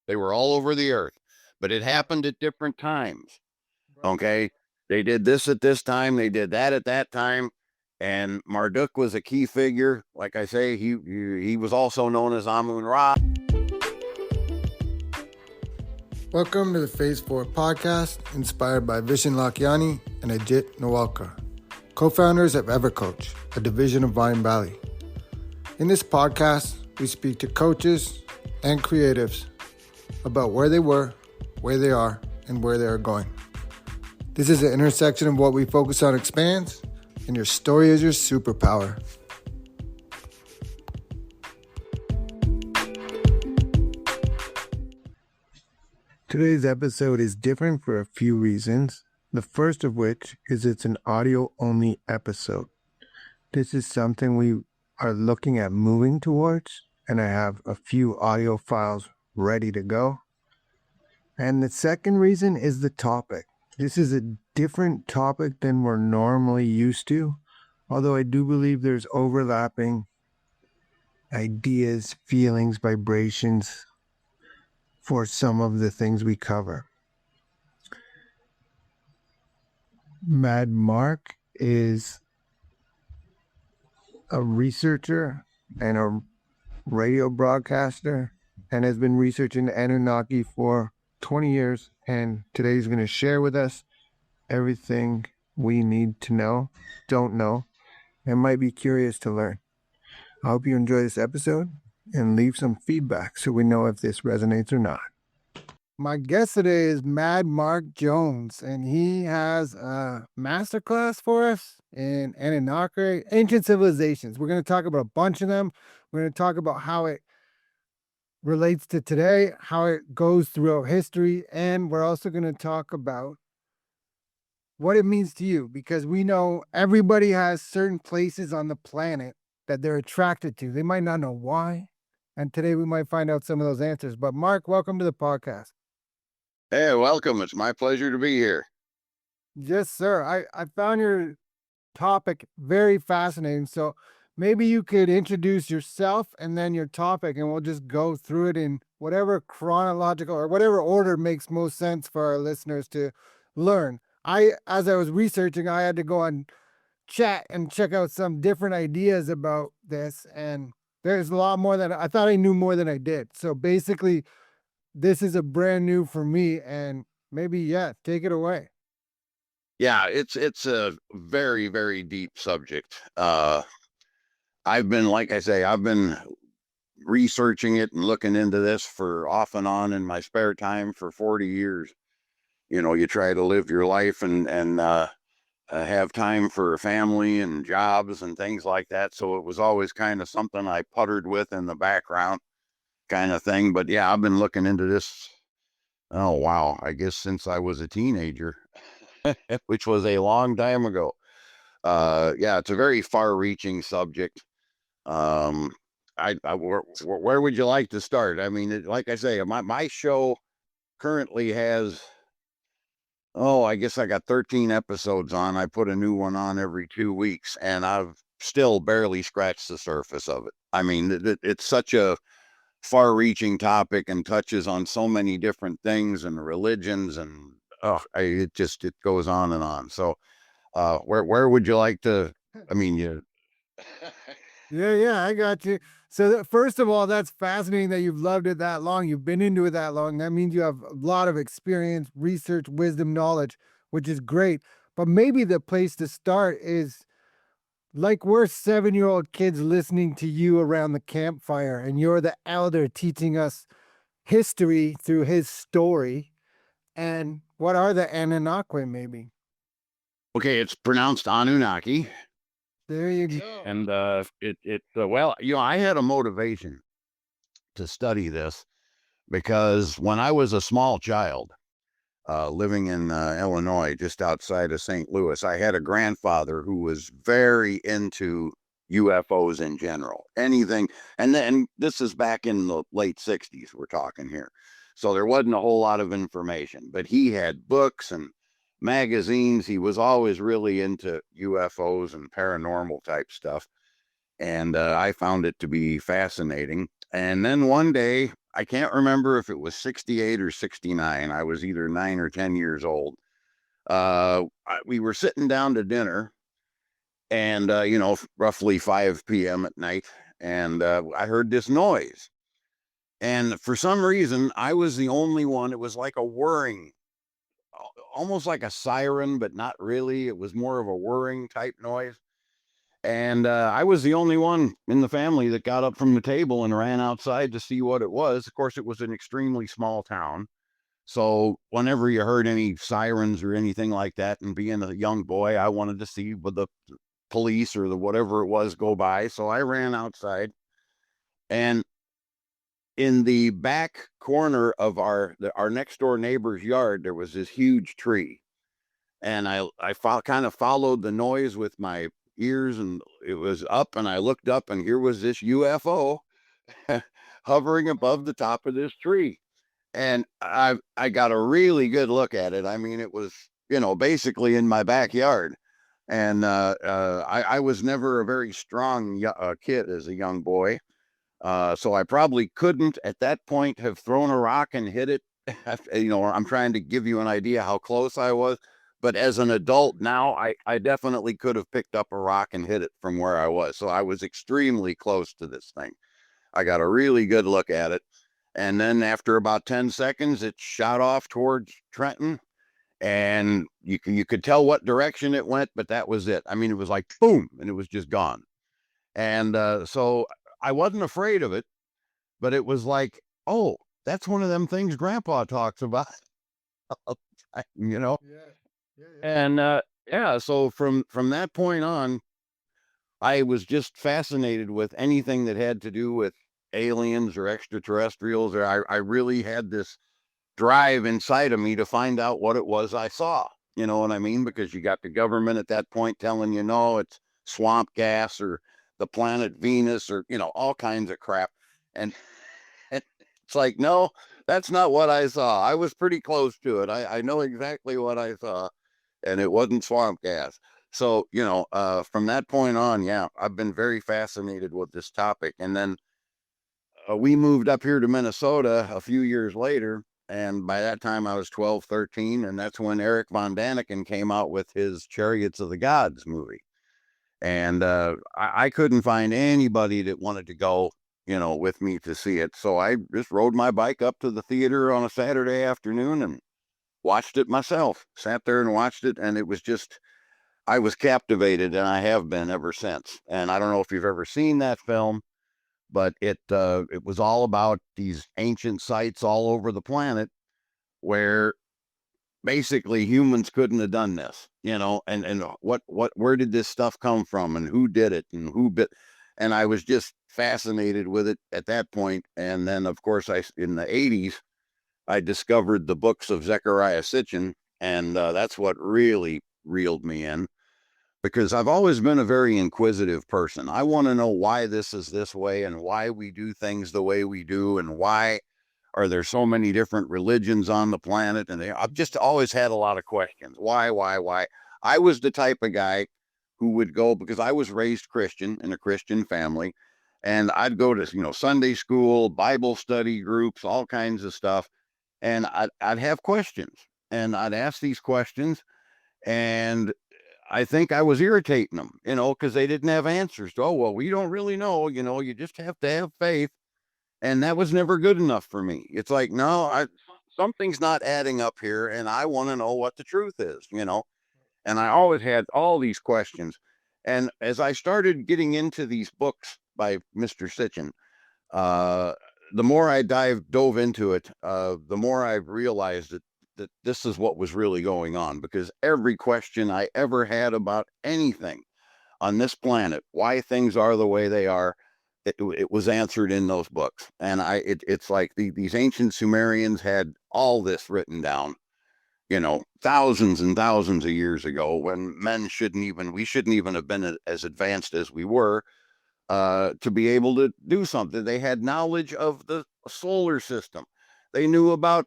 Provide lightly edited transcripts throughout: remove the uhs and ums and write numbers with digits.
They were all over the earth, but it happened at different times. Okay. They did this at this time. They did that at that time. And Marduk was a key figure. Like I say, he was also known as Amun Ra. Welcome to the Phase 4 podcast, inspired by Vishen Lakiani and Ajit Nawalkar, co-founders of EverCoach, a division of Vine Valley. In this podcast, we speak to coaches and creatives about where they were, where they are, and where they are going. This is an intersection of what we focus on expands, and your story is your superpower. Today's episode is different for a few reasons. The first of which is it's an audio-only episode. This is something we are looking at moving towards, and I have a few audio files ready to go. And the second reason is the topic. This is a different topic than we're normally used to, although I do believe there's overlapping ideas, feelings, vibrations for some of the things we cover. Mad Mark is a researcher and a radio broadcaster and has been researching the Anunnaki for 20 years, and today he's going to share with us everything we need to know, don't know, and might be curious to learn. I hope you enjoy this episode and leave some feedback so we know if this resonates or not. My guest today is Mad Mark Jones, and he has a masterclass for us in Anunnaki, ancient civilizations. We're going to talk about a bunch of them. We're going to talk about how it relates to today, how it goes throughout history, and we're also going to talk about what it means to you, because we know everybody has certain places on the planet that they're attracted to. They might not know why, and today we might find out some of those answers. But Mark, welcome to the podcast. Hey, welcome. It's my pleasure to be here. Yes, sir. I found your topic very fascinating. So maybe you could introduce yourself and then your topic, and we'll just go through it in whatever chronological or whatever order makes most sense for our listeners to learn. As I was researching, I had to go on chat and check out some different ideas about this, and there's a lot more than I thought I knew more than I did. So basically, this is a brand new for me, and maybe, take it away. Yeah, it's a very, very deep subject. I've been, like I say, I've been researching it and looking into this for off and on in my spare time for 40 years. You know, you try to live your life and have time for family and jobs and things like that. So it was always kind of something I puttered with in the background kind of thing. But yeah, I've been looking into this, oh wow, I guess since I was a teenager, which was a long time ago. Yeah, it's a very far-reaching subject. Um, where would you like to start? I mean, like I say, my show currently has, oh, I guess I got 13 episodes on. I put a new one on every 2 weeks, and I've still barely scratched the surface of it. I mean, it's such a far-reaching topic and touches on so many different things and religions, and it goes on and on. So, where would you like to? I mean, you. Yeah, I got you. So first of all, that's fascinating that you've loved it that long. You've been into it that long. That means you have a lot of experience, research, wisdom, knowledge, which is great. But maybe the place to start is like we're 7-year-old kids listening to you around the campfire, and you're the elder teaching us history through his story. And what are the Anunnaki, maybe? Okay, it's pronounced Anunnaki. There you go. And well, you know, I had a motivation to study this because when I was a small child, living in Illinois, just outside of St. Louis, I had a grandfather who was very into UFOs in general. Anything, and then this is back in the late 60s, we're talking here. So there wasn't a whole lot of information, but he had books and magazines. He was always really into UFOs and paranormal type stuff. And I found it to be fascinating. And then one day I can't remember if it was 68 or 69. I was either 9 or 10 years old. We were sitting down to dinner, and roughly 5 p.m. at night, and I heard this noise. And for some reason, I was the only one. It was like a whirring, almost like a siren, but not really. It was more of a whirring type noise. And I was the only one in the family that got up from the table and ran outside to see what it was. Of course, it was an extremely small town. So whenever you heard any sirens or anything like that, and being a young boy, I wanted to see what the police or the whatever it was go by. So I ran outside, and in the back corner of our next door neighbor's yard, there was this huge tree, and kind of followed the noise with my ears, and it was up, and I looked up, and here was this UFO hovering above the top of this tree, and I got a really good look at it. I mean, it was basically in my backyard, and I was never a very strong kid as a young boy. So I probably couldn't at that point have thrown a rock and hit it. I'm trying to give you an idea how close I was. But as an adult now, I definitely could have picked up a rock and hit it from where I was. So I was extremely close to this thing. I got a really good look at it. And then after about 10 seconds, it shot off towards Trenton. And you could tell what direction it went, but that was it. I mean, it was like boom, and it was just gone. And so I wasn't afraid of it, but it was like, oh, that's one of them things Grandpa talks about, you know. Yeah, yeah, yeah. And yeah, so from that point on, I was just fascinated with anything that had to do with aliens or extraterrestrials. Or I really had this drive inside of me to find out what it was I saw. You know what I mean? Because you got the government at that point telling you, no, it's swamp gas or the planet Venus or, all kinds of crap. And it's like, no, that's not what I saw. I was pretty close to it. I know exactly what I saw, and it wasn't swamp gas. So, from that point on, yeah, I've been very fascinated with this topic. And then we moved up here to Minnesota a few years later. And by that time, I was 12, 13. And that's when Eric Von Daniken came out with his Chariots of the Gods movie. And I couldn't find anybody that wanted to go, with me to see it. So I just rode my bike up to the theater on a Saturday afternoon and watched it myself. Sat there and watched it, and it was just, I was captivated, and I have been ever since. And I don't know if you've ever seen that film, but it was all about these ancient sites all over the planet where basically humans couldn't have done this, and where did this stuff come from, and who did it, and who bit. And I was just fascinated with it at that point. And then of course in the 80s I discovered the books of Zechariah Sitchin, and that's what really reeled me in, because I've always been a very inquisitive person. I want to know why this is this way, and why we do things the way we do, and why are there so many different religions on the planet. And I've just always had a lot of questions. Why? I was the type of guy who would go, because I was raised Christian in a Christian family, and I'd go to, Sunday school, Bible study groups, all kinds of stuff. And I'd have questions, and I'd ask these questions, and I think I was irritating them, because they didn't have answers. Oh, well, we don't really know, you just have to have faith. And that was never good enough for me. It's like, no, something's not adding up here, and I want to know what the truth is. And I always had all these questions. And as I started getting into these books by Mr. Sitchin, uh, the more I dove into it, the more I realized that this is what was really going on. Because every question I ever had about anything on this planet, why things are the way they are, it was answered in those books. And it's like these ancient Sumerians had all this written down, thousands and thousands of years ago, when we shouldn't even have been as advanced as we were, to be able to do something. They had knowledge of the solar system. They knew about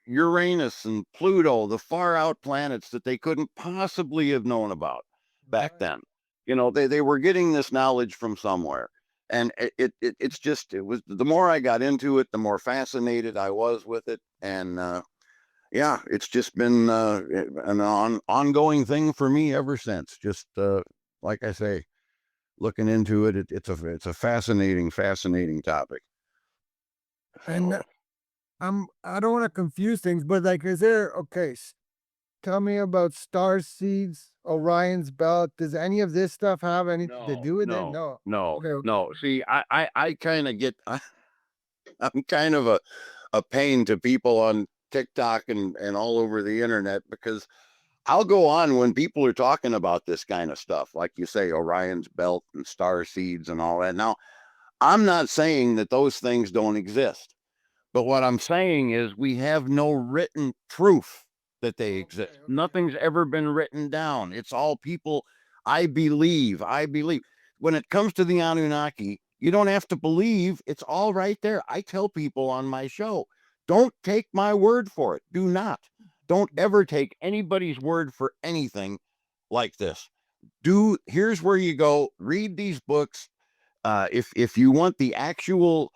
Uranus and Pluto, the far out planets that they couldn't possibly have known about back Right. then. They were getting this knowledge from somewhere. and it's just, it was, the more I got into it, the more fascinated I was with it. And yeah, it's just been an ongoing thing for me ever since. Just like I say, looking into it, it's a fascinating topic. And So, I don't want to confuse things, but like, is there okay? Tell me about star seeds, Orion's belt. Does any of this stuff have anything to no, do with it? no, No. no, Okay. Okay. no. See, I kind of get, I'm kind of a pain to people on TikTok and all over the internet, because I'll go on when people are talking about this kind of stuff, like you say, Orion's belt and star seeds and all that. Now, I'm not saying that those things don't exist. But what I'm saying is we have no written proof that they Okay. exist. Okay. Nothing's ever been written down. It's all people, I believe. I believe. When it comes to the Anunnaki, you don't have to believe. It's all right there. I tell people on my show, don't take my word for it. Do not. Don't ever take anybody's word for anything like this. Here's where you go. Read these books, if you want the actual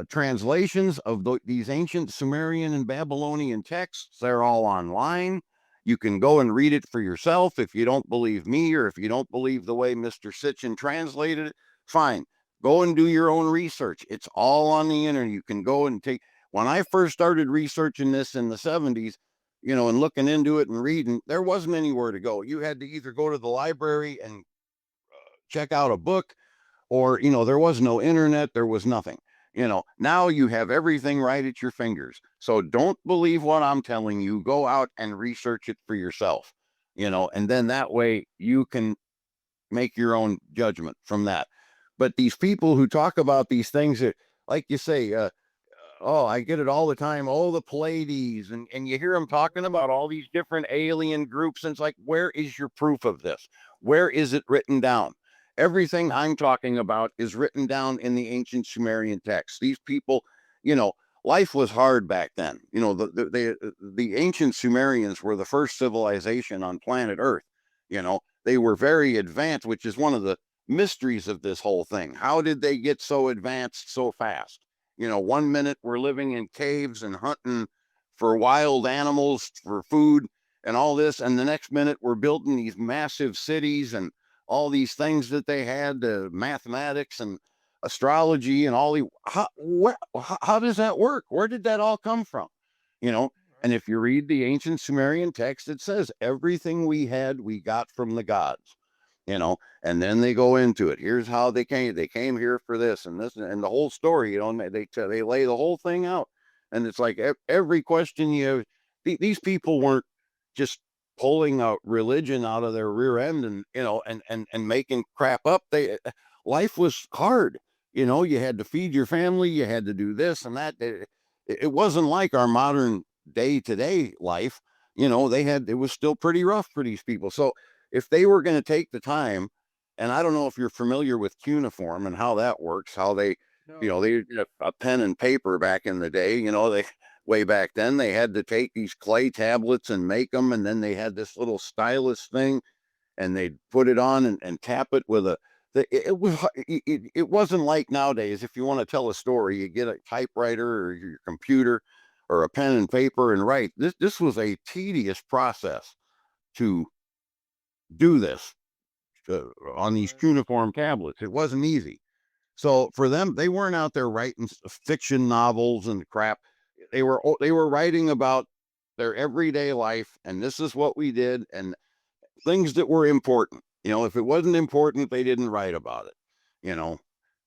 translations of these ancient Sumerian and Babylonian texts, they're all online. You can go and read it for yourself. If you don't believe me, or if you don't believe the way Mr. Sitchin translated it, fine. Go and do your own research. It's all on the internet. You can go and take. When I first started researching this in the 70s, and looking into it and reading, there wasn't anywhere to go. You had to either go to the library and check out a book, or there was no internet, there was nothing. Now you have everything right at your fingers. So don't believe what I'm telling you. Go out and research it for yourself. And then that way you can make your own judgment from that. But these people who talk about these things, that, like you say, oh, I get it all the time. Oh, the Pleiades, and you hear them talking about all these different alien groups, and it's like, where is your proof of this? Where is it written down? Everything I'm talking about is written down in the ancient Sumerian texts. These people, you know, life was hard back then. The ancient Sumerians were the first civilization on planet Earth. They were very advanced, which is one of the mysteries of this whole thing. How did they get so advanced so fast? 1 minute we're living in caves and hunting for wild animals for food and all this, and the next minute we're building these massive cities and all these things that they had, mathematics and astrology and all the how does that work? Where did that all come from? you know and if you read the ancient Sumerian text, it says everything we had we got from the gods. And then they go into it. Here's how they came here for this and this and the whole story. They lay the whole thing out. And it's like every question these people weren't just pulling a religion out of their rear end and and making crap up. Life was hard. You had to feed your family, you had to do this and that. It wasn't like our modern day-to-day life. It was still pretty rough for these people. So if they were going to take the time, and I don't know if you're familiar with cuneiform and how that works, how No. they a pen and paper back in the day. They way back then they had to take these clay tablets and make them, and then they had this little stylus thing, and they'd put it on and tap it with it wasn't like nowadays. If you want to tell a story, you get a typewriter or your computer or a pen and paper and write. This was a tedious process to do this on these Right. cuneiform tablets. It wasn't easy. So for them, they weren't out there writing fiction novels and crap. They were writing about their everyday life, and this is what we did, and things that were important. If it wasn't important, they didn't write about it. You know,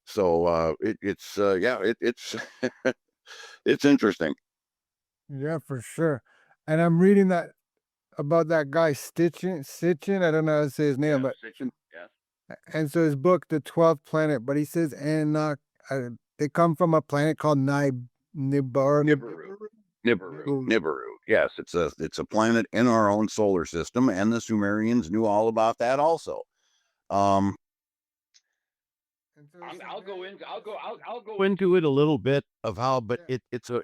so it's yeah, it's it's interesting. Yeah, for sure. And I'm reading that about that guy Stitchin. I don't know how to say his name, Yes, but fiction. Yes, and so his book, The 12th Planet, but he says they come from a planet called Nibiru. Nibiru. Nibiru. Nibiru. Nibiru. Yes, it's a planet in our own solar system, and the Sumerians knew all about that also. Um, And so it's like I'll go very into fascinating. I'll go into it a little bit of how, but Yeah.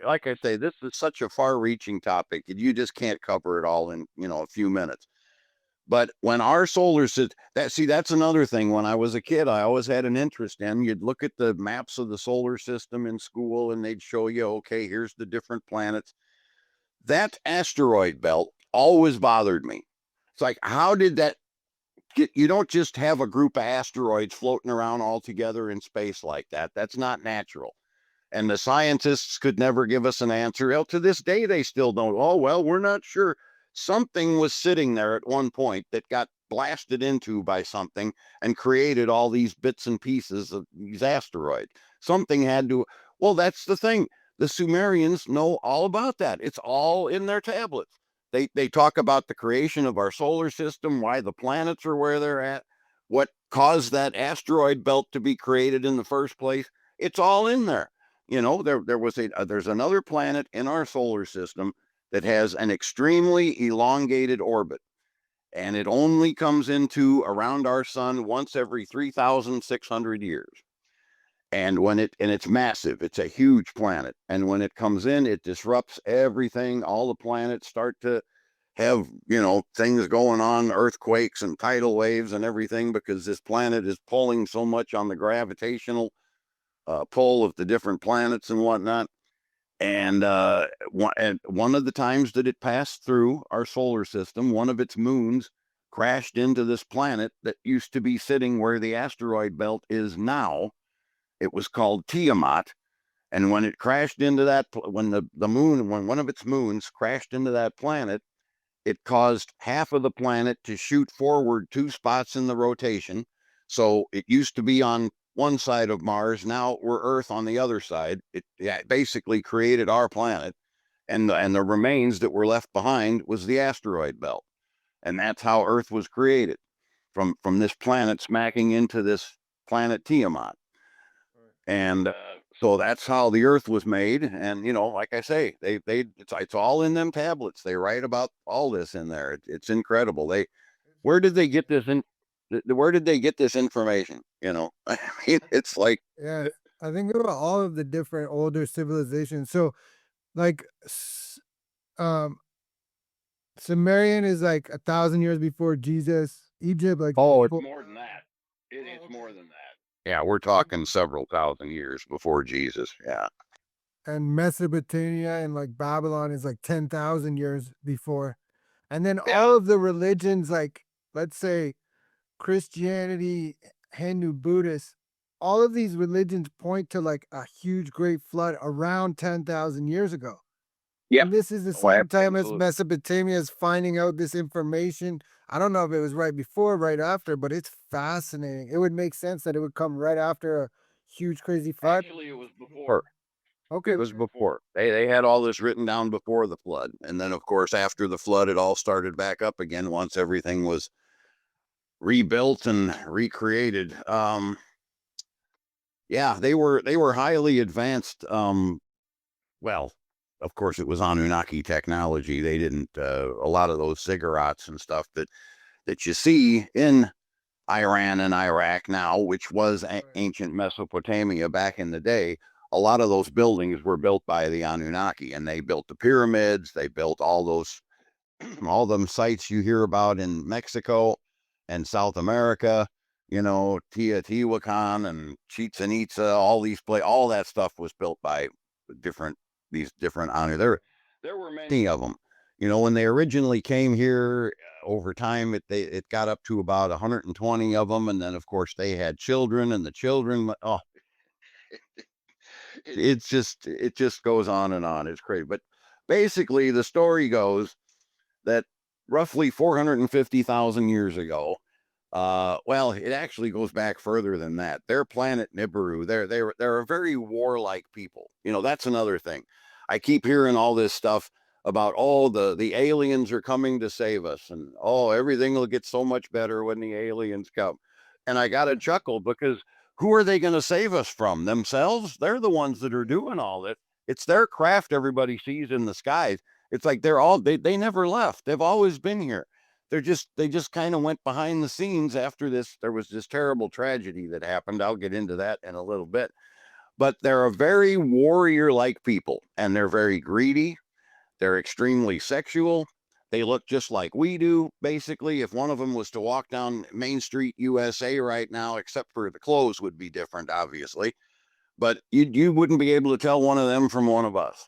like I say, this is such a far-reaching topic, and you just can't cover it all in a few minutes. But when our solar system, that's another thing. When I was a kid, I always had an interest in. You'd look at the maps of the solar system in school, and they'd show you, okay, here's the different planets. That asteroid belt always bothered me. It's like, how did that get? You don't just have a group of asteroids floating around all together in space like that. That's not natural. And the scientists could never give us an answer. Well, to this day, they still don't. Oh, well, we're not sure. Something was sitting there at one point that got blasted into by something and created all these bits and pieces of these asteroids. Something had to. Well, that's the thing. The Sumerians know all about that. It's all in their tablets. They talk about the creation of our solar system, why the planets are where they're at, what caused that asteroid belt to be created in the first place. It's all in there. There's another planet in our solar system that has an extremely elongated orbit, and it only comes into around our sun once every 3,600 years. And it's massive. It's a huge planet. And when it comes in, it disrupts everything. All the planets start to have, things going on, earthquakes and tidal waves and everything, because this planet is pulling so much on the gravitational pull of the different planets and whatnot. And one of the times that it passed through our solar system, one of its moons crashed into this planet that used to be sitting where the asteroid belt is now. It was called Tiamat. And when it crashed into that, when one of its moons crashed into that planet, it caused half of the planet to shoot forward 2 spots in the rotation. So it used to be on one side of Mars. Now we're Earth on the other side. It basically created our planet, and the remains that were left behind was the asteroid belt, and that's how Earth was created from this planet smacking into this planet Tiamat. And so that's how the Earth was made. And like I say, it's all in them tablets. They write about all this in there. It's incredible. Where did they get this in? Where did they get this information? I mean, it's like, Yeah, I think about all of the different older civilizations. So, like, um, Sumerian is like 1,000 years before Jesus. Egypt, like, oh, it's before, more than that. It's okay. more than that. Yeah, we're talking several thousand years before Jesus. Yeah. And Mesopotamia and like Babylon is like 10,000 years before. And then Yeah. all of the religions, like, let's say Christianity, Hindu, Buddhist, all of these religions point to like a huge great flood around 10,000 years ago. Yep. And this is the Oh, same time as absolutely. Mesopotamia is finding out this information. I don't know if it was right before, right after, but it's fascinating. It would make sense that it would come right after a huge, crazy flood. Actually, it was before. Okay. It was before. They had all this written down before the flood, and then of course after the flood, it all started back up again once everything was rebuilt and recreated. Yeah, they were highly advanced. Well, of course, it was Anunnaki technology. They didn't a lot of those ziggurats and stuff that you see in Iran and Iraq now, which was ancient Mesopotamia back in the day. A lot of those buildings were built by the Anunnaki, and they built the pyramids. They built all those all them sites you hear about in Mexico and South America, Teotihuacan and Chichen Itza, all that stuff was built by different these different honor. There were many of them. When they originally came here, over time it got up to about 120 of them, and then of course they had children, and the children. Oh, it just goes on and on. It's crazy, but basically the story goes that roughly 450,000 years ago, well, it actually goes back further than that. Their planet Nibiru, they're a very warlike people. That's another thing. I keep hearing all this stuff about, oh, the aliens are coming to save us, and oh, everything will get so much better when the aliens come. And I got to chuckle, because who are they going to save us from? Themselves? They're the ones that are doing all this. It's their craft everybody sees in the skies. It's like they never left. They've always been here. They just kind of went behind the scenes after this. There was this terrible tragedy that happened. I'll get into that in a little bit. But they're a very warrior like people, and they're very greedy. They're extremely sexual. They look just like we do. Basically, if one of them was to walk down Main Street, USA right now, except for the clothes would be different, obviously, but you wouldn't be able to tell one of them from one of us.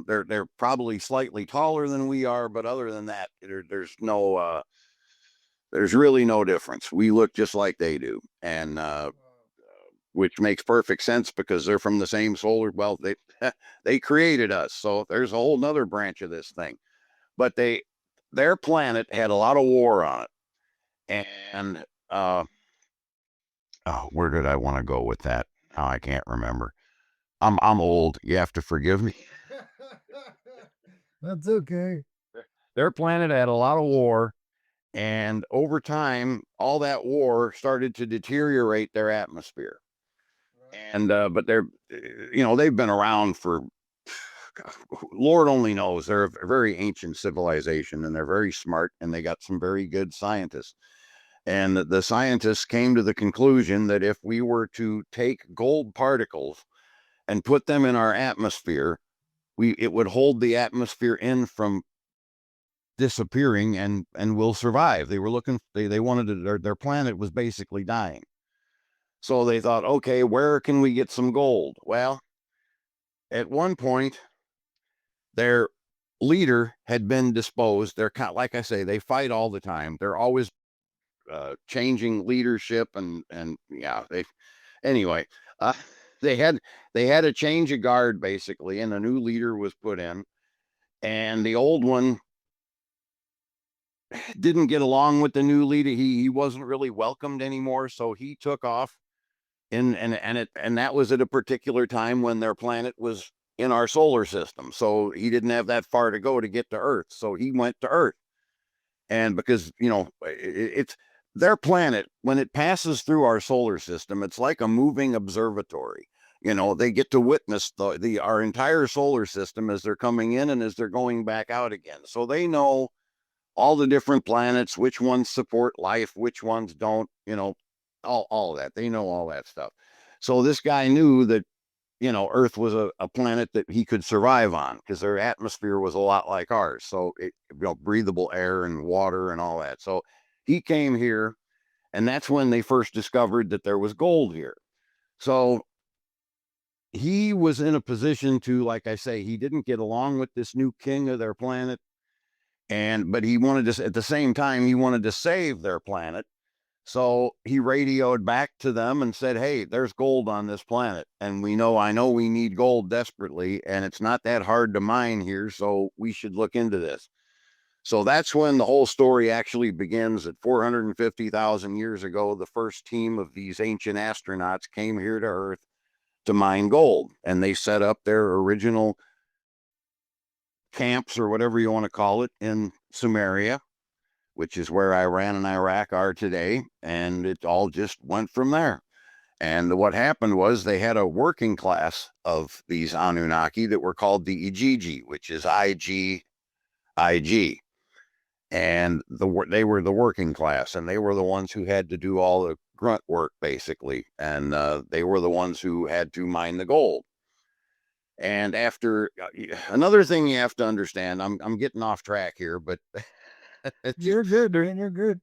They're probably slightly taller than we are, but other than that, there's really no difference. We look just like they do, and which makes perfect sense because they're from the same solar. Well, they they created us, so there's a whole nother branch of this thing. But their planet had a lot of war on it, and oh, where did I want to go with that? Oh, I can't remember. I'm old. You have to forgive me. That's okay. Their planet had a lot of war, and over time, all that war started to deteriorate their atmosphere. And but they've been around for Lord only knows. They're a very ancient civilization, and they're very smart, and they got some very good scientists. And the scientists came to the conclusion that if we were to take gold particles and put them in our atmosphere, it would hold the atmosphere in from disappearing, and we'll survive. They were looking, they wanted to, their planet was basically dying. So they thought, okay, where can we get some gold? Well, at one point, their leader had been disposed. They're kind of, like I say, they fight all the time. They're always changing leadership, and yeah, anyway, uh, they had they had a change of guard basically, and a new leader was put in, and the old one didn't get along with the new leader. He wasn't really welcomed anymore, so he took off. And that was at a particular time when their planet was in our solar system. So he didn't have that far to go to get to Earth. So he went to Earth. And because, it's their planet, when it passes through our solar system, it's like a moving observatory. They get to witness our entire solar system as they're coming in and as they're going back out again. So they know all the different planets, which ones support life, which ones don't, all of that. They know all that stuff. So this guy knew that, Earth was a planet that he could survive on because their atmosphere was a lot like ours. So breathable air and water and all that. So he came here, and that's when they first discovered that there was gold here. So he was in a position to, like I say, he didn't get along with this new king of their planet. But he wanted to, at the same time, he wanted to save their planet. So he radioed back to them and said, hey, there's gold on this planet. And I know we need gold desperately, and it's not that hard to mine here. So we should look into this. So that's when the whole story actually begins. At 450,000 years ago, the first team of these ancient astronauts came here to Earth to mine gold, and they set up their original camps, or whatever you want to call it, in Sumeria, which is where Iran and Iraq are today. And it all just went from there. And what happened was they had a working class of these Anunnaki that were called the Igigi, which is IGIG. And they were the working class, and they were the ones who had to do all the grunt work, basically. And they were the ones who had to mine the gold. And after another thing you have to understand, I'm getting off track here, but You're good, man. You're good.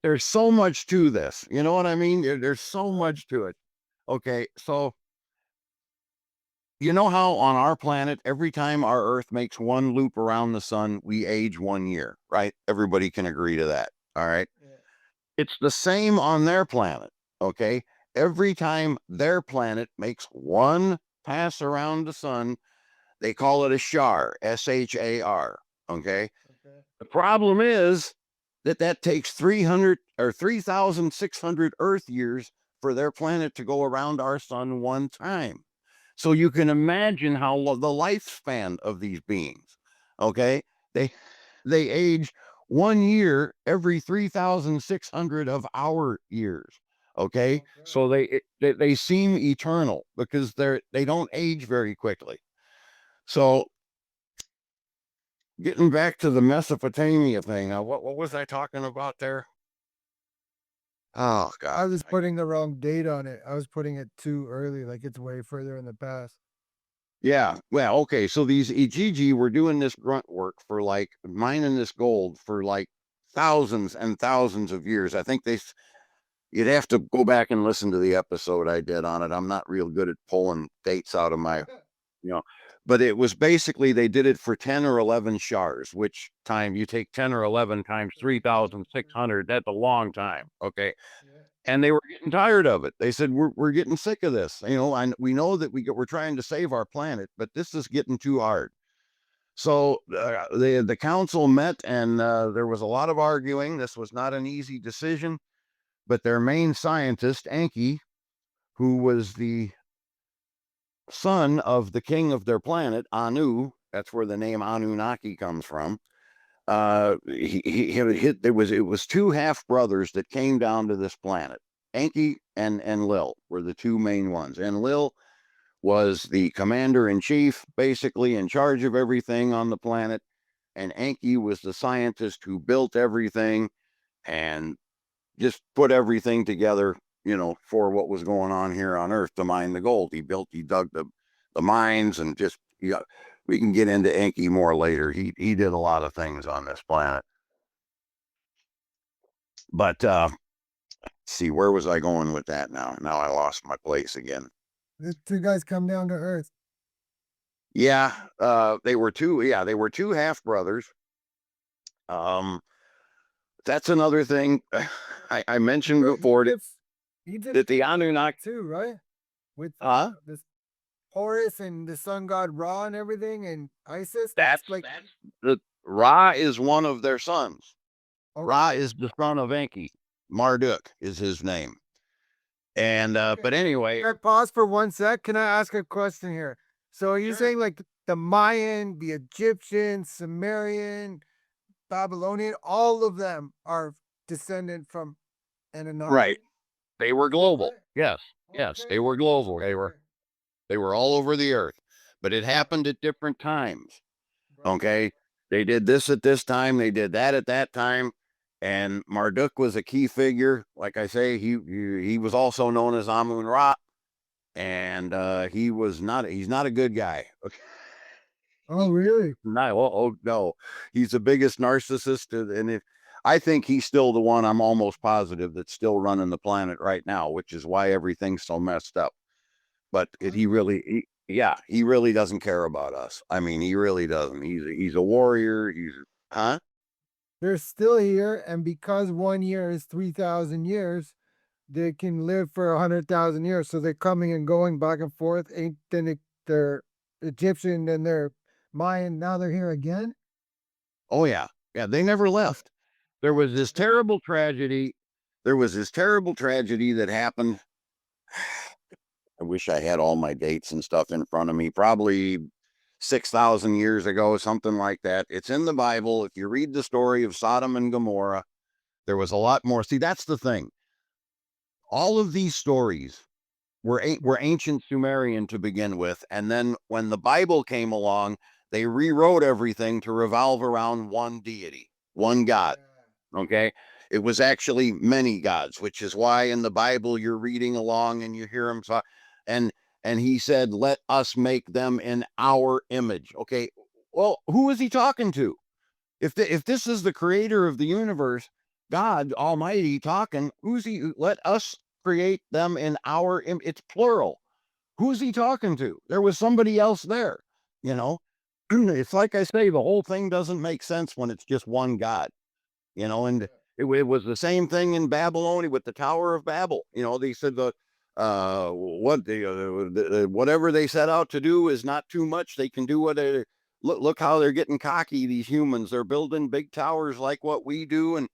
there's so much to this. You know what I mean? There's so much to it. Okay, so you know how on our planet, every time our Earth makes one loop around the sun, we age 1 year, right? Everybody can agree to that. All right. Yeah. It's the same on their planet. Okay. Every time their planet makes one pass around the sun, they call it a shar, SHAR. Okay. Okay. The problem is that takes 300 or 3,600 Earth years for their planet to go around our sun one time. So you can imagine how the lifespan of these beings. Okay, they they age 1 year every 3,600 of our years. Okay, Okay. so they seem eternal because they don't age very quickly. So getting back to the Mesopotamia thing, what was I talking about there? Oh I God. was putting the wrong date on it. I was putting it too early, like it's way further in the past. Yeah. Well, okay. So these Ijiji were doing this grunt work for like mining this gold for like thousands and thousands of years. I think you'd have to go back and listen to the episode I did on it. I'm not real good at pulling dates out of my, you know, but it was basically they did it for 10 or 11 shars, which time you take 10 or 11 times 3,600. That's a long time. Okay. And they were getting tired of it. They said, we're getting sick of this. We know that we're trying to save our planet, but this is getting too hard. So the council met, and there was a lot of arguing. This was not an easy decision, but their main scientist, Anki, who was the son of the king of their planet, Anu, that's where the name Anunnaki comes from. It was two half brothers that came down to this planet. Enki and Lil were the two main ones, and Lil was the commander in chief, basically in charge of everything on the planet, and Enki was the scientist who built everything and just put everything together, for what was going on here on Earth to mine the gold. He dug the mines, and just, we can get into Enki more later. He did a lot of things on this planet. But see, where was I going with that now? Now I lost my place again. The two guys come down to Earth. Yeah, they were two. Yeah, they were two half brothers. Um, that's another thing I mentioned before that the Anunnaki too, right? With this Horus and the sun god Ra and everything, and Isis. That's the Ra is one of their sons. Ra is the son of Enki. Marduk is his name. And but anyway, can I pause for 1 sec? Can I ask a question here? So are you saying like the Mayan, the Egyptian, Sumerian, Babylonian, all of them are descendant from Anunnaki? right? They were global. Yes, yes, they were global. They were all over the earth, but it happened at different times. Okay, they did this at this time, they did that at that time, and Marduk was a key figure. Like I say, he was also known as Amun Ra, and he's not a good guy. Okay. Oh, really? No, no, he's the biggest narcissist, and I think he's still the one. I'm almost positive that's still running the planet right now, which is why everything's so messed up. But yeah, he really doesn't care about us. I mean, he really doesn't. He's a warrior. Huh? They're still here, and because 1 year is 3,000 years, they can live for 100,000 years. So they're coming and going back and forth. Ain't then they're Egyptian, then they're Mayan. Now they're here again. Oh yeah, yeah. They never left. There was this terrible tragedy. There was this terrible tragedy that happened. I wish I had all my dates and stuff in front of me. Probably 6,000 years ago, something like that. It's in the Bible. If you read the story of Sodom and Gomorrah, there was a lot more. See, that's the thing. All of these stories were ancient Sumerian to begin with, and then when the Bible came along, they rewrote everything to revolve around one deity, one God. Okay, it was actually many gods, which is why in the Bible you're reading along and you hear him talk, and and he said, "Let us make them in our image." Okay, well, who is he talking to? If this is the creator of the universe, God Almighty talking, who's he? Let us create them in our it's plural. Who's he talking to? There was somebody else there, you know. It's like I say, the whole thing doesn't make sense when it's just one God, and it was the same thing in Babylonia with the Tower of Babel. They said whatever they set out to do is not too much. They can do what they look how they're getting cocky. These humans, they're building big towers like what we do, and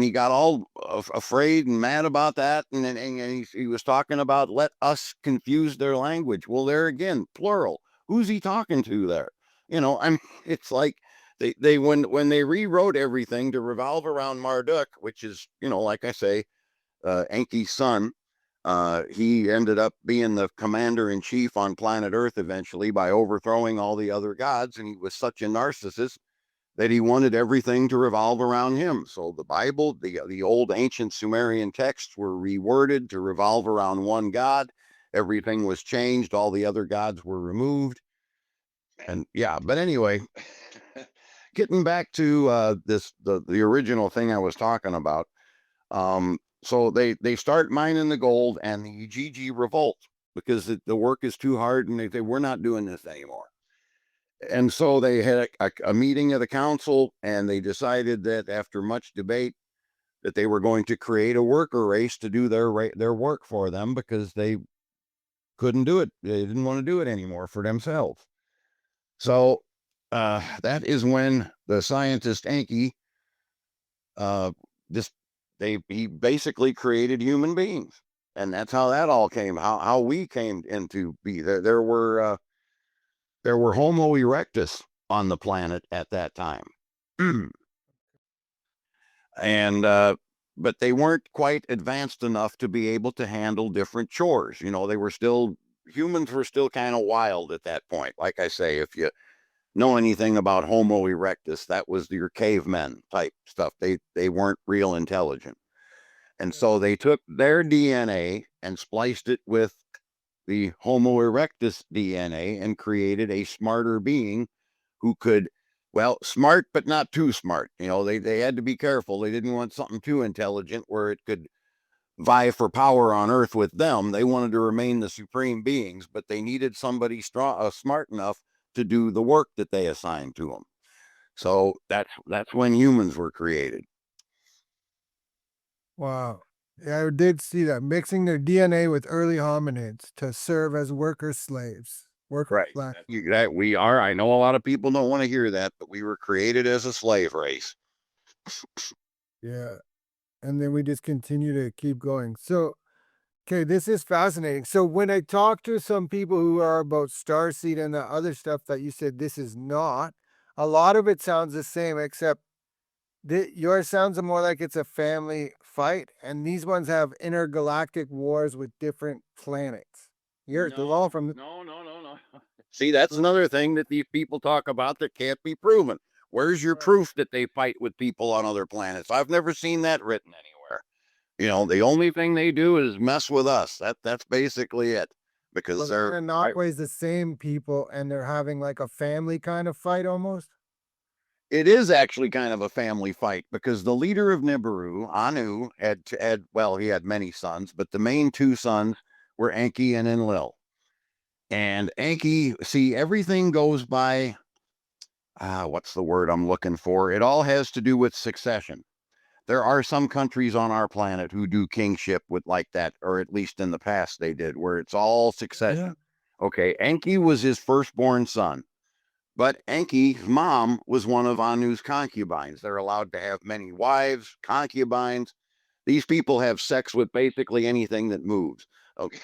he got all afraid and mad about that, and he was talking about let us confuse their language. Well, there again, plural. Who's he talking to there? It's like they when they rewrote everything to revolve around Marduk, which is like I say, Enki's son. He ended up being the commander in chief on planet Earth eventually by overthrowing all the other gods, and he was such a narcissist that he wanted everything to revolve around him. So the Bible, the old ancient Sumerian texts were reworded to revolve around one God. Everything was changed. All the other gods were removed. And yeah, but anyway, getting back to the original thing I was talking about. So they start mining the gold, and the GG revolt because the work is too hard, and they we're not doing this anymore. And so they had a meeting of the council, and they decided that after much debate that they were going to create a worker race to do their work for them because they couldn't do it. They didn't want to do it anymore for themselves. So that is when the scientist Enki uh, this he basically created human beings, and that's how that all came. How we came into be there. There were Homo erectus on the planet at that time, and but they weren't quite advanced enough to be able to handle different chores. You know, they were still humans were still kind of wild at that point. Like I say, if you know anything about Homo erectus, that was your cavemen type stuff. They weren't real intelligent. And so they took their DNA and spliced it with the Homo erectus DNA and created a smarter being who could, well, smart, but not too smart. You know, they had to be careful. They didn't want something too intelligent where it could vie for power on Earth with them. They wanted to remain the supreme beings, but they needed somebody smart enough to do the work that they assigned to them. So that's when humans were created. Wow. Yeah, I did see that. Mixing their DNA with early hominids to serve as worker slaves. Worker Right. slaves. That we are. I know a lot of people don't want to hear that, but we were created as a slave race. Yeah. And then we just continue to keep going. So, okay, this is fascinating. So when I talk to some people who are about starseed and the other stuff that you said this is not, a lot of it sounds the same, except yours sounds more like it's a family fight, and these ones have intergalactic wars with different planets. They're all from. No. See, that's another thing that these people talk about that can't be proven. Where's your Right. proof that they fight with people on other planets? I've never seen that written anywhere. You know, the only thing they do is mess with us. That's basically it. Because So the they're I, Anunnaki is the same people, and they're having like a family kind of fight almost. it is actually kind of a family fight because the leader of Nibiru, Anu, well, he had many sons, but the main two sons were Enki and Enlil. And Enki, see, everything goes by what's the word I'm looking for? It all has to do with succession. There are some countries on our planet who do kingship with like that, or at least in the past they did, where it's all Yeah. succession. Okay, Enki was his firstborn son. But Enki's mom was one of Anu's concubines. They're allowed to have many wives, concubines. These people have sex with basically anything that moves. Okay.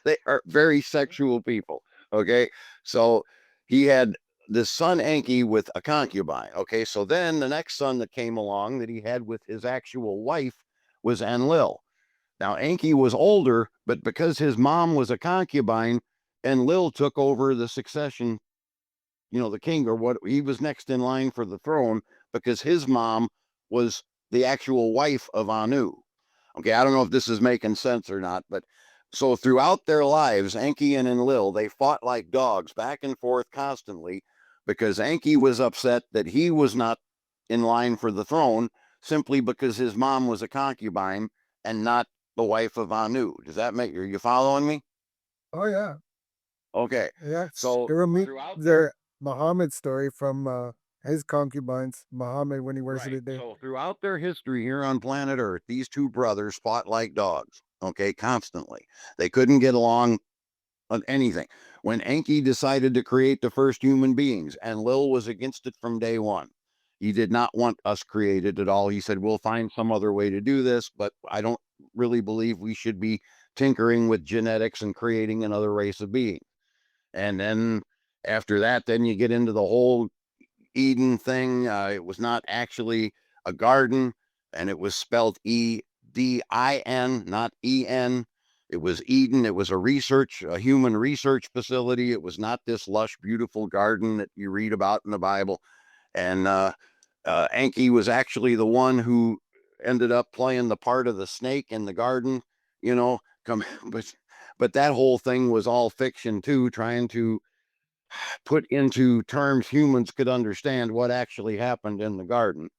They are very sexual people. Okay. So he had this son Enki with a concubine. Okay. So then the next son that came along that he had with his actual wife was Enlil. Now Enki was older, but because his mom was a concubine, Enlil took over the succession, the king, or what, he was next in line for the throne because his mom was the actual wife of Anu. Okay, I don't know if this is making sense or not, but so throughout their lives, Enki and Enlil, they fought like dogs back and forth constantly because Enki was upset that he was not in line for the throne simply because his mom was a concubine and not the wife of Anu. Does that make, are you following me? Oh yeah. Okay. Yes. So It reminds throughout their Muhammad story from his concubines, Muhammad when he Right. worshipped there. So throughout their history here on planet Earth, these two brothers fought like dogs, okay, constantly. They couldn't get along on anything. When Enki decided to create the first human beings, and Lil was against it from day one. He did not want us created at all. He said, we'll find some other way to do this, but I don't really believe we should be tinkering with genetics and creating another race of beings. And then after that, then you get into the whole Eden thing. It was not actually a garden, and it was spelled Edin, not En. It was Eden. It was a human research facility. It was not this lush, beautiful garden that you read about in the Bible. And Enki was actually the one who ended up playing the part of the snake in the garden. You know, come, but that whole thing was all fiction too, trying to put into terms humans could understand what actually happened in the garden.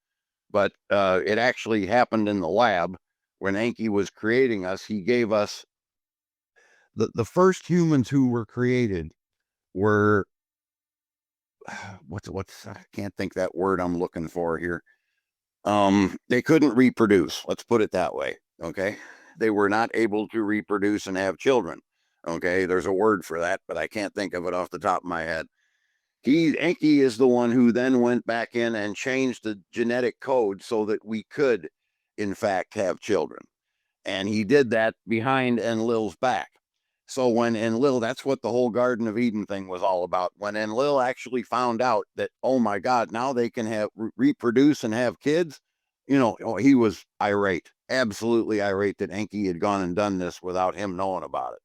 But it actually happened in the lab when Enki was creating us. He gave us the first humans who were created were what's I can't think that word I'm looking for here. They couldn't reproduce. Let's put it that way. Okay, they were not able to reproduce and have children. Okay, there's a word for that, but I can't think of it off the top of my head. Enki is the one who then went back in and changed the genetic code so that we could, in fact, have children. And he did that behind Enlil's back. So when Enlil, that's what the whole Garden of Eden thing was all about. When Enlil actually found out that, oh my God, now they can have reproduce and have kids, he was irate, absolutely irate that Enki had gone and done this without him knowing about it.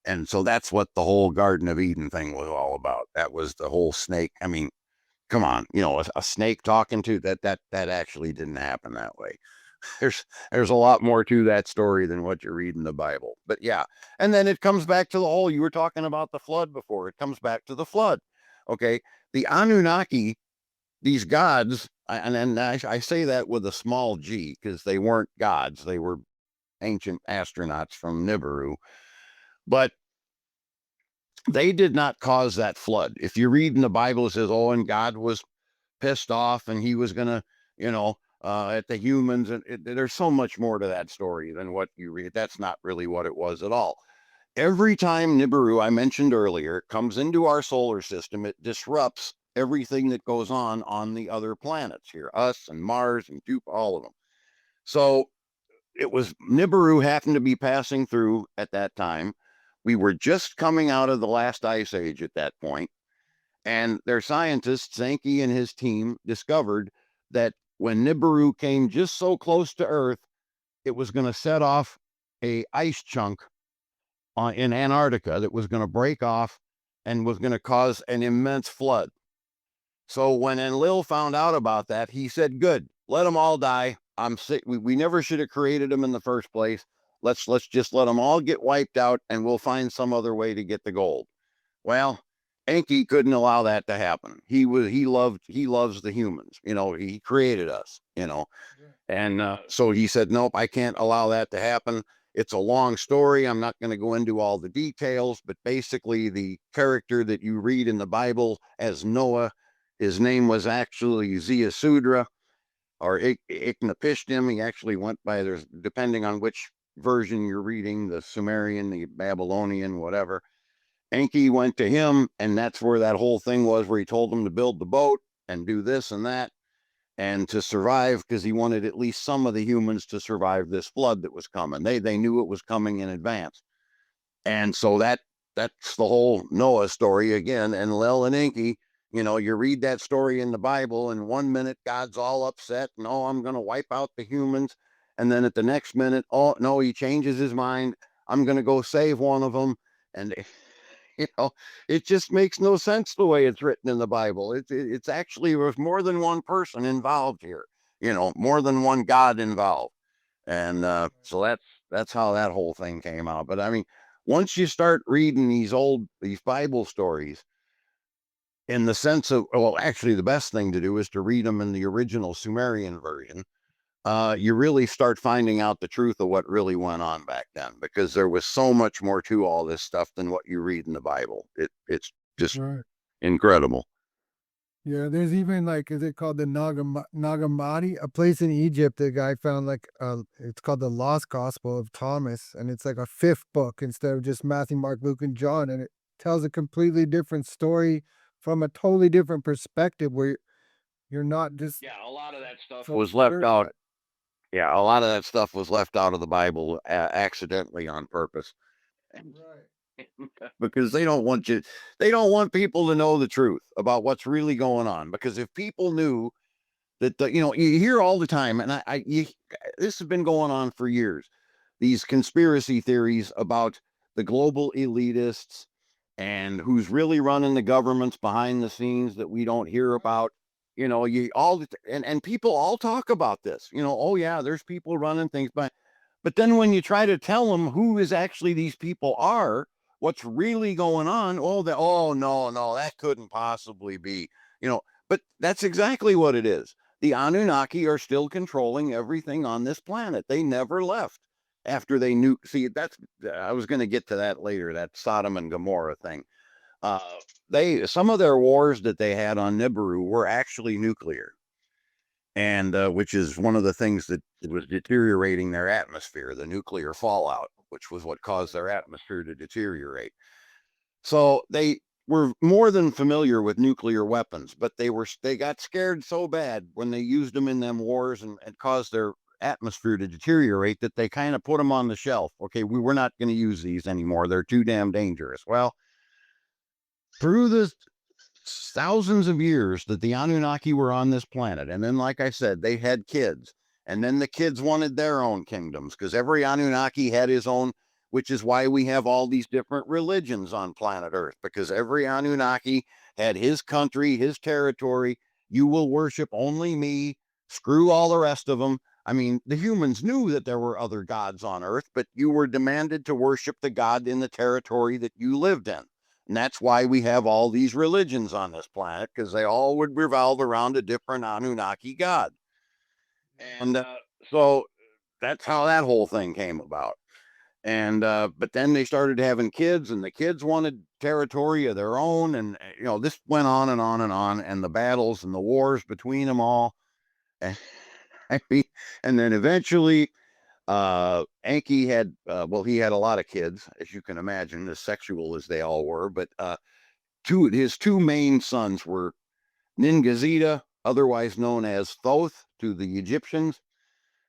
And so that's what the whole Garden of Eden thing was all about. That was the whole snake. I mean, come on, a snake talking to that actually didn't happen that way. There's a lot more to that story than what you read in the Bible. But yeah, and then it comes back to the whole, you were talking about the flood before. It comes back to the flood. Okay, the Anunnaki, these gods, and I say that with a small g because they weren't gods; they were ancient astronauts from Nibiru. But they did not cause that flood. If you read in the Bible, it says, "Oh, and God was pissed off, and He was gonna, at the humans." And there's so much more to that story than what you read. That's not really what it was at all. Every time Nibiru, I mentioned earlier, comes into our solar system, it disrupts everything that goes on the other planets here, us and Mars and Jupiter, all of them. So it was Nibiru happened to be passing through at that time. We were just coming out of the last ice age at that point, and their scientists, Sankey and his team, discovered that when Nibiru came just so close to Earth, it was going to set off a ice chunk in Antarctica that was going to break off and was going to cause an immense flood. So when Enlil found out about that, he said, "Good, let them all die. I'm sick. We never should have created them in the first place. Let's just let them all get wiped out, and we'll find some other way to get the gold." Well, Enki couldn't allow that to happen. He loves the humans. He created us. And so he said, "Nope, I can't allow that to happen." It's a long story. I'm not going to go into all the details, but basically, the character that you read in the Bible as Noah, his name was actually Ziasudra or Iknapishtim. He actually went by, there's depending on which version you're reading, the Sumerian, the Babylonian, whatever. Enki went to him, and that's where that whole thing was, where he told him to build the boat and do this and that and to survive, because he wanted at least some of the humans to survive this flood that was coming. They knew it was coming in advance. And so that's the whole Noah story again. And Lil and Enki, you read that story in the Bible, and 1 minute God's all upset and, "Oh, I'm going to wipe out the humans." And then at the next minute, "Oh no, he changes his mind. I'm going to go save one of them." And you know, it just makes no sense the way it's written in the Bible. It's actually, there's more than one person involved here. More than one God involved. And so that's how that whole thing came out. But I mean, once you start reading these Bible stories, in the sense of, well, actually, the best thing to do is to read them in the original Sumerian version. You really start finding out the truth of what really went on back then, because there was so much more to all this stuff than what you read in the Bible. It's just Right. incredible. Yeah, there's even like, is it called the Nagamati? A place in Egypt, the guy found like, it's called the Lost Gospel of Thomas, and it's like a fifth book instead of just Matthew, Mark, Luke, and John, and it tells a completely different story from a totally different perspective where you're not just Yeah, a lot of that stuff so was left out. certain. Yeah, a lot of that stuff was left out of the Bible accidentally on purpose. Right. Because they don't want people to know the truth about what's really going on. Because if people knew that, you hear all the time, and this has been going on for years, these conspiracy theories about the global elitists and who's really running the governments behind the scenes that we don't hear Right. about. You all, and people all talk about this. Oh yeah, there's people running things, but then when you try to tell them who is actually these people are, what's really going on. Oh, no, no, that couldn't possibly be, you know, but that's exactly what it is. The Anunnaki are still controlling everything on this planet. They never left after they knew. See, that's, I was going to get to that later, that Sodom and Gomorrah thing. Uh, some of their wars that they had on Nibiru were actually nuclear, and which is one of the things that was deteriorating their atmosphere, the nuclear fallout, which was what caused their atmosphere to deteriorate. So they were more than familiar with nuclear weapons, but they got scared so bad when they used them in them wars and caused their atmosphere to deteriorate that they kind of put them on the shelf. Okay, we're not going to use these anymore. They're too damn dangerous. Well, through the thousands of years that the Anunnaki were on this planet. And then, like I said, they had kids. And then the kids wanted their own kingdoms because every Anunnaki had his own, which is why we have all these different religions on planet Earth, because every Anunnaki had his country, his territory. You will worship only me, screw all the rest of them. I mean, the humans knew that there were other gods on Earth, but you were demanded to worship the god in the territory that you lived in. And that's why we have all these religions on this planet, because they all would revolve around a different Anunnaki god. And so that's how that whole thing came about. And but then they started having kids, and the kids wanted territory of their own, and this went on and on and on, and the battles and the wars between them all. And, and then eventually, Enki had well, he had a lot of kids, as you can imagine, as sexual as they all were, but his two main sons were Ningazida, otherwise known as Thoth to the Egyptians.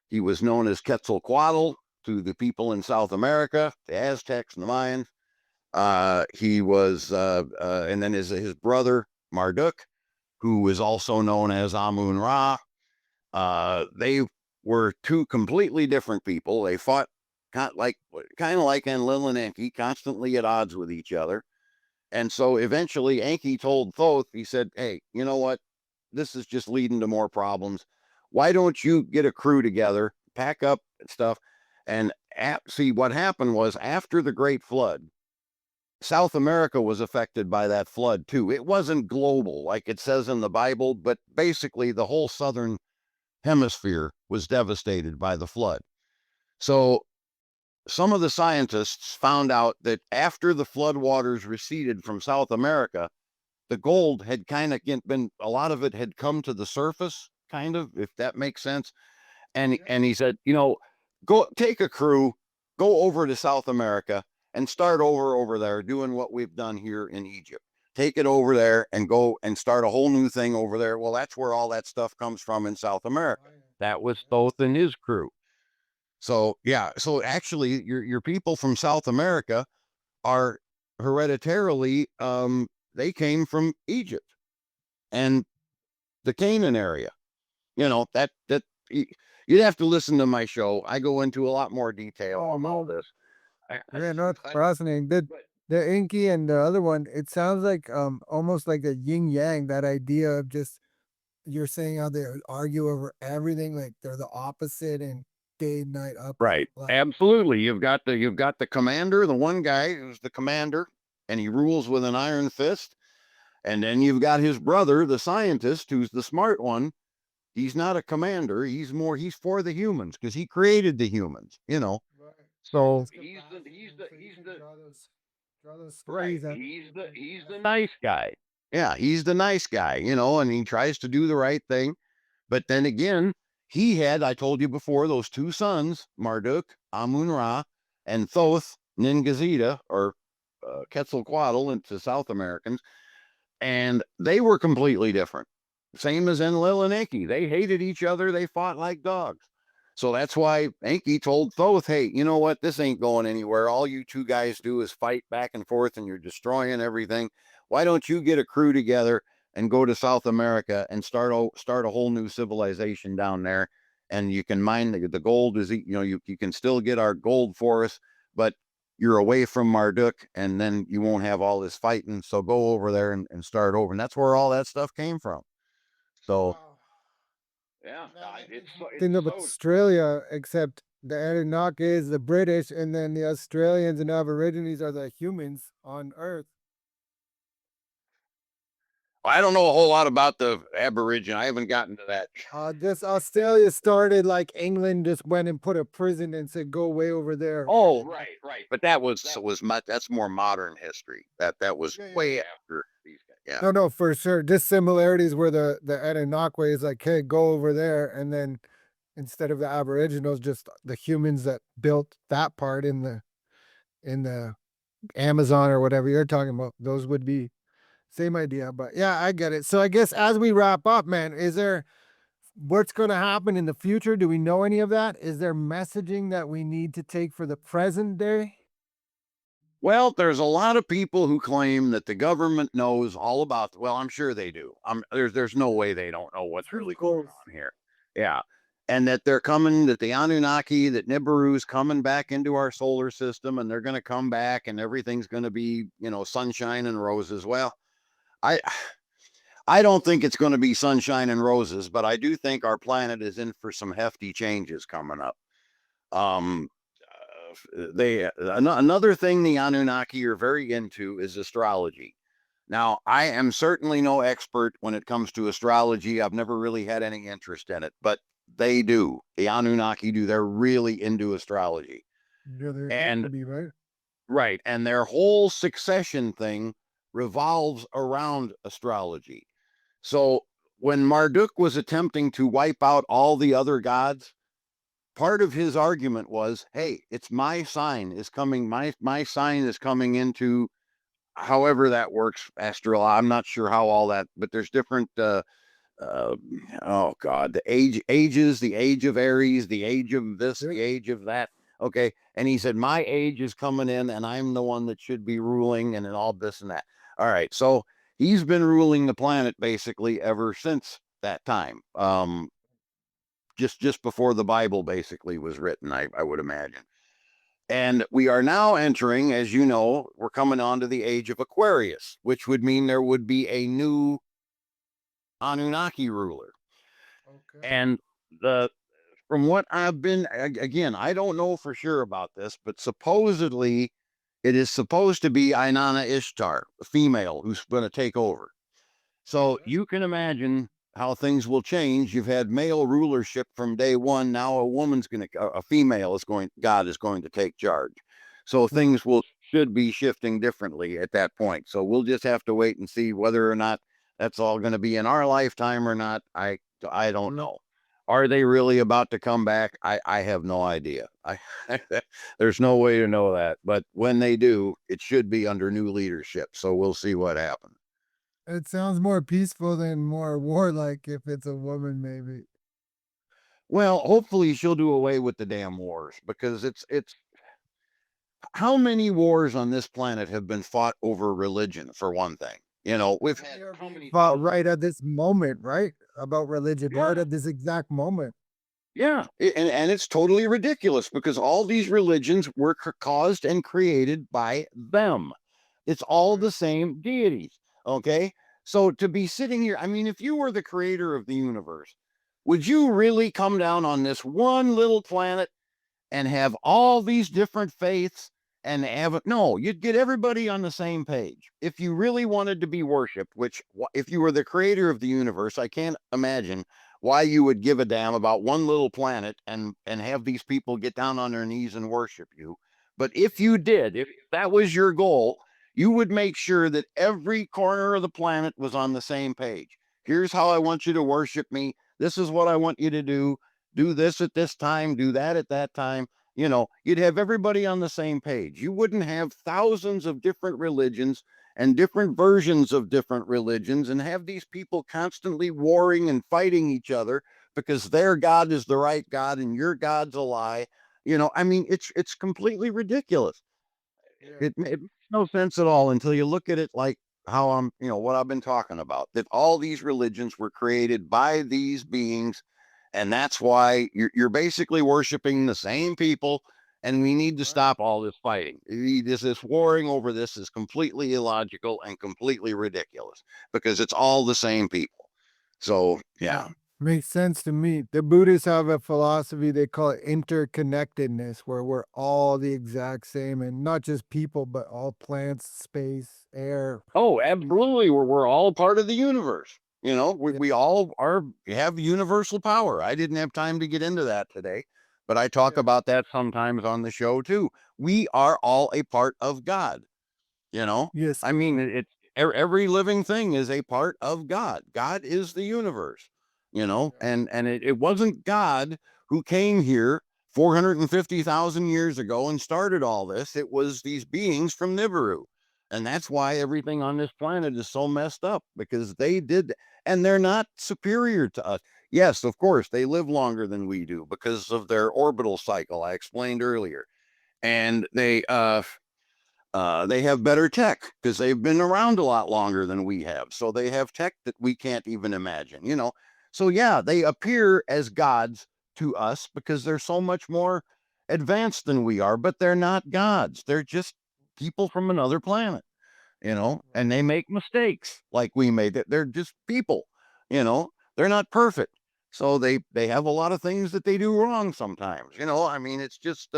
He was known as Quetzalcoatl to the people in South America, the Aztecs and the Mayans. He was, and then his brother Marduk, who was also known as Amun Ra. They were two completely different people. They fought kind of like Enlil and Enki, constantly at odds with each other. And so eventually Enki told Thoth, he said, hey, you know what? This is just leading to more problems. Why don't you get a crew together, pack up stuff, and see what happened was after the Great Flood, South America was affected by that flood too. It wasn't global like it says in the Bible, but basically the whole southern hemisphere was devastated by the flood. So some of the scientists found out that after the floodwaters receded from South America, the gold had kind of been, a lot of it had come to the surface, kind of, if that makes sense. And he said, go take a crew, go over to South America and start over there doing what we've done here in Egypt. Take it over there and go and start a whole new thing over there. Well, that's where all that stuff comes from in South America. That was Thoth and his crew. So yeah, so actually your people from South America are hereditarily they came from Egypt and the Canaan area. That you'd have to listen to my show. I go into a lot more detail on all this. Yeah, no, it's fascinating. The Inky and the other one, it sounds like almost like a yin yang, that idea of just you're saying how they argue over everything, like they're the opposite and day and night up and Right. left. Absolutely. You've got the commander, the one guy who's the commander, and he rules with an iron fist. And then you've got his brother, the scientist, who's the smart one. He's not a commander. He's for the humans because he created the humans. Right. So That's draw those right. stories out. He's the nice guy. Yeah, he's the nice guy, and he tries to do the right thing. But then again, I told you before, those two sons, Marduk, Amun Ra, and Thoth, Ningazida, or Quetzalcoatl into South Americans, and they were completely different. Same as Enlil and Enki. They hated each other. They fought like dogs. So that's why Enki told Thoth, hey, you know what? This ain't going anywhere. All you two guys do is fight back and forth and you're destroying everything. Why don't you get a crew together and go to South America and start a whole new civilization down there? And you can mine the gold you can still get our gold for us, but you're away from Marduk and then you won't have all this fighting. So go over there and start over. And that's where all that stuff came from. So Wow. yeah, Man, it's thing of so Australia, except the Anunnaki, the British, and then the Australians and Aborigines are the humans on Earth. I don't know a whole lot about the Aborigine. I haven't gotten to that. This Australia started like England just went and put a prison and said, "Go way over there." Oh, right, right. But that was much. That's more modern history. That was Yeah, yeah. way after these guys. Yeah. No, no, for sure. Just similarities where the Anunnaki is like, "Hey, go over there," and then instead of the Aboriginals, just the humans that built that part in the Amazon or whatever you're talking about. Those would be same idea. But yeah, I get it. So I guess as we wrap up, man, is there what's going to happen in the future? Do we know any of that? Is there messaging that we need to take for the present day? Well, there's a lot of people who claim that the government knows all about. Well, I'm sure they do. There's no way they don't know what's Of really going course. on here. Yeah, and that they're coming. That the Anunnaki, that Nibiru's coming back into our solar system, and they're going to come back, and everything's going to be sunshine and roses. Well, I I don't think it's going to be sunshine and roses, but I do think our planet is in for some hefty changes coming up. Um, another thing the Anunnaki are very into is astrology. Now, I am certainly no expert when it comes to astrology. I've never really had any interest in it, but they do. The Anunnaki do. They're really into astrology. Yeah, they have And to be, right? right, and their whole succession thing revolves around astrology. So when Marduk was attempting to wipe out all the other gods, part of his argument was, "Hey, it's my sign is coming. My sign is coming into however that works. Astral. I'm not sure how all that, but there's different. Uh, oh God, the age of Aries, the age of this, Yeah. the age of that. Okay, and he said my age is coming in, and I'm the one that should be ruling, and all this and that. All right, so he's been ruling the planet basically ever since that time. Just before the Bible basically was written, I would imagine. And we are now entering, as you know, we're coming on to the age of Aquarius, which would mean there would be a new Anunnaki ruler. Okay. And the from what I've been again, I don't know for sure about this, but supposedly it is supposed to be Inanna Ishtar, a female who's going to take over. So Okay. you can imagine how things will change. You've had male rulership from day one. Now a female is going, God is going to take charge. So Right. things will should be shifting differently at that point. So we'll just have to wait and see whether or not that's all going to be in our lifetime or not. I don't Right. know. Are they really about to come back? I have no idea. There's no way to know that. But when they do, it should be under new leadership. So we'll see what happens. It sounds more peaceful than more warlike if it's a woman, maybe. Well, hopefully she'll do away with the damn wars because it's how many wars on this planet have been fought over religion for one thing. We've And had they are how being many fought right at this moment, right? About religion, right yeah, at this exact moment. yeah, and it's totally ridiculous because all these religions were caused and created by them. It's all Right. the same deities. Okay, so to be sitting here, I mean, if you were the creator of the universe, would you really come down on this one little planet and have all these different faiths and have no, you'd get everybody on the same page. If you really wanted to be worshiped, which if you were the creator of the universe, I can't imagine why you would give a damn about one little planet and have these people get down on their knees and worship you. But if you did, if that was your goal, you would make sure that every corner of the planet was on the same page. Here's how I want you to worship me. This is what I want you to do. Do this at this time, do that at that time. You'd have everybody on the same page. You wouldn't have thousands of different religions and different versions of different religions and have these people constantly warring and fighting each other because their God is the right God and your God's a lie. I mean, it's completely ridiculous. Yeah. It makes no sense at all until you look at it like how what I've been talking about, that all these religions were created by these beings. And that's why you're basically worshiping the same people. And we need to Right. stop all this fighting. This warring over this is completely illogical and completely ridiculous because it's all the same people. So, Yeah. yeah. Makes sense to me. The Buddhists have a philosophy they call it interconnectedness, where we're all the exact same, and not just people, but all plants, space, air. Oh, absolutely. We're all part of the universe. You know, Yeah. we all have universal power. I didn't have time to get into that today, but I talk Yeah. about that sometimes on the show too. We are all a part of God. You know, Yes. I mean, it's every living thing is a part of God. God is the universe, you know, and it wasn't God who came here 450,000 years ago and started all this. It was these beings from Nibiru. And that's why everything on this planet is so messed up because they did, and they're not superior to us. Yes, of course, they live longer than we do because of their orbital cycle I explained earlier. And they have better tech because they've been around a lot longer than we have. So they have tech that we can't even imagine, you know. So yeah, they appear as gods to us because they're so much more advanced than we are, but they're not gods. They're just people from another planet, you know, and they make mistakes like we made it. They're just people, you know. They're not perfect. So they have a lot of things that they do wrong sometimes, you know. I mean, it's just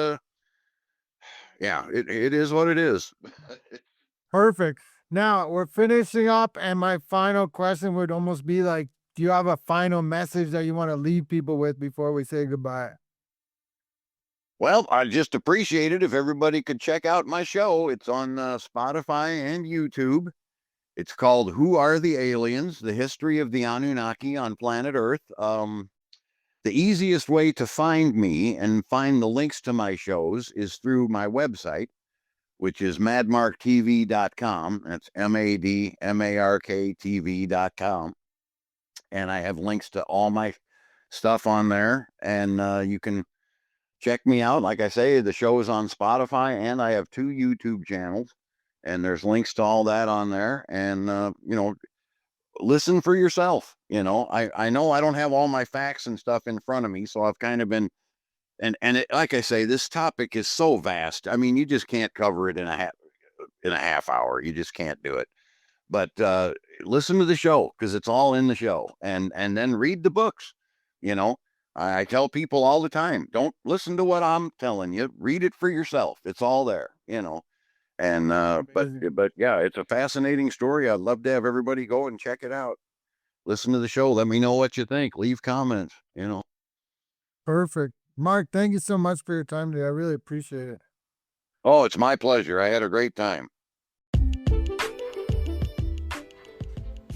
yeah, it is what it is. Perfect. Now we're finishing up, and my final question would almost be like, do you have a final message that you want to leave people with before we say goodbye? Well, I just appreciate it if everybody could check out my show. It's on Spotify and YouTube. It's called Who Are the Aliens? The History of the Anunnaki on Planet Earth. The easiest way to find me and find the links to my shows is through my website, which is madmarktv.com. That's MADMARKTV.com. And I have links to all my stuff on there. And you can check me out. Like I say, the show is on Spotify, and I have two YouTube channels, and there's links to all that on there. And you know, listen for yourself. You know, I know I don't have all my facts and stuff in front of me, so I've kind of been like I say, this topic is so vast. I mean, you just can't cover it in a half hour. You just can't do it. But listen to the show because it's all in the show, and then read the books. You know, I tell people all the time, don't listen to what I'm telling you. Read it for yourself. It's all there. You know, and Amazing. but yeah, it's a fascinating story. I'd love to have everybody go and check it out. Listen to the show. Let me know what you think. Leave comments. You know. Perfect. Mark, thank you so much for your time today. I really appreciate it. Oh, it's my pleasure. I had a great time.